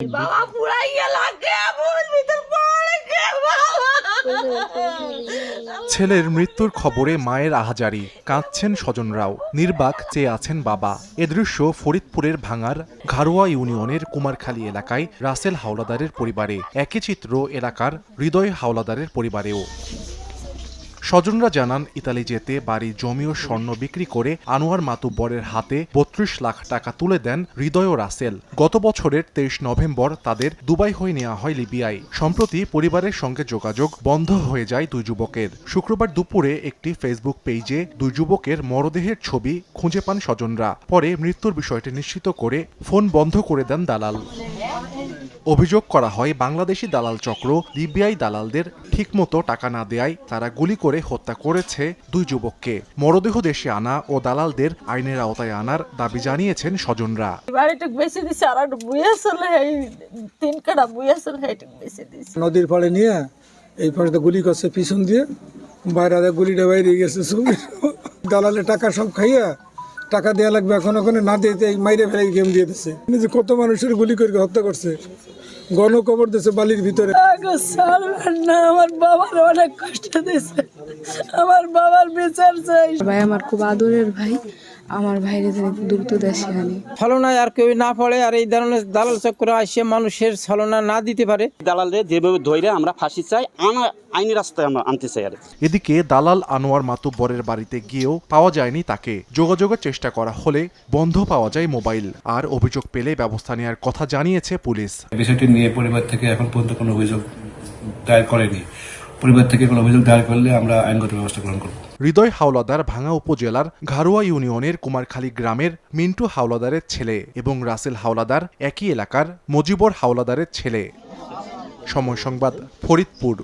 বাবা পুরাইয়া লাগে আমার ভিতর পড়ে গে বাবা। ছেলের মৃত্যুর খবরে মায়ের আহাজারি, কাঁদছেন স্বজনরাও, নির্বাক চেয়ে আছেন বাবা। এ দৃশ্য ফরিদপুরের ভাঙার ঘারোয়া ইউনিয়নের কুমারখালী এলাকায় রাসেল হাওলাদারের পরিবারে। একই চিত্র এলাকার হৃদয় হাওলাদারের পরিবারেও। স্বজনরা জানান, ইতালি যেতে বাড়ির জমি ও স্বর্ণ বিক্রি করে আনোয়ার মাতুব্বরের হাতে ৩২ লাখ টাকা তুলে দেন হৃদয় ও রাসেল। গত বছরের ২৩ নভেম্বর তাদের দুবাই হয়ে নেওয়া হয় লিবিয়ায়। সম্প্রতি পরিবারের সঙ্গে যোগাযোগ বন্ধ হয়ে যায় দুই যুবকের। শুক্রবার দুপুরে একটি ফেসবুক পেজে দুই যুবকের মরদেহের ছবি খুঁজে পান স্বজনরা। পরে মৃত্যুর বিষয়টি নিশ্চিত করে ফোন বন্ধ করে দেন দালাল। অভিযোগ করা হয়, বাংলাদেশি দালাল চক্র লিবিয়ায় দালালদের ঠিকমতো টাকা না দেয়ায় তারা গুলি করে হত্যা করেছে দুই যুবককে। মরদেহ দেশে আনা ও দালালদের আইনের আওতায় আনার দাবি জানিয়েছেন স্বজনরা। বাড়িটা বেশি দিছে আর একটা বুয়া চলে এই ৩ কাটা বুয়া চলে এটা বেশি দিছে। নদীর পাড়ে নিয়ে এই পাশে গুলি করছে পিছন দিয়ে, বাইরে গুলিটা বাইরে গেছে। দালালে টাকা সব খাইয়া টাকা দেওয়া লাগবে, এখন ওখানে না দিতে মাইরে ফেলে গেম দিয়ে দিচ্ছে। যে কত মানুষের গুলি করে হত্যা করছে, গণকবর দিচ্ছে বালির ভিতরে। না, আমার বাবার অনেক কষ্ট দিছে, আমার বাবার বিচার চাই। ভাই আমার খুব আদরের ভাই, আমার ভাইরে দ্রুত দেশে আনি। ছলনায় আর কেউ না পড়ে, আর এই ধরনের দালাল চক্র আসে মানুষের ছলনা না দিতে পারে। দালালদের যেভাবে ধরে আমরা ফাঁসি চাই, আইনি রাস্তায় আমরা আনতে চাই। এদিকে দালাল আনোয়ার মাতুব্বরের বাড়িতে গিয়েও পাওয়া যায়নি তাকে। যোগাযোগের চেষ্টা করা হলে বন্ধ পাওয়া যায় মোবাইল। আর অভিযোগ পেলে ব্যবস্থা নেওয়ার কথা জানিয়েছে পুলিশ। বিষয়টি নিয়ে পরিবার থেকে এখন পর্যন্ত কোনো অভিযোগ দায়ের করেনি। পরিবার থেকে কোনো অভিযোগ দায়ের করলে আমরা আইনগত ব্যবস্থা গ্রহণ করব। হৃদয় হাওলাদার ভাঙা উপজেলার ঘারোয়া ইউনিয়নের কুমারখালী গ্রামের মিন্টু হাওলাদারের ছেলে এবং রাসেল হাওলাদার একই এলাকার মজিবর হাওলাদারের ছেলে। সময় সংবাদ, ফরিদপুর।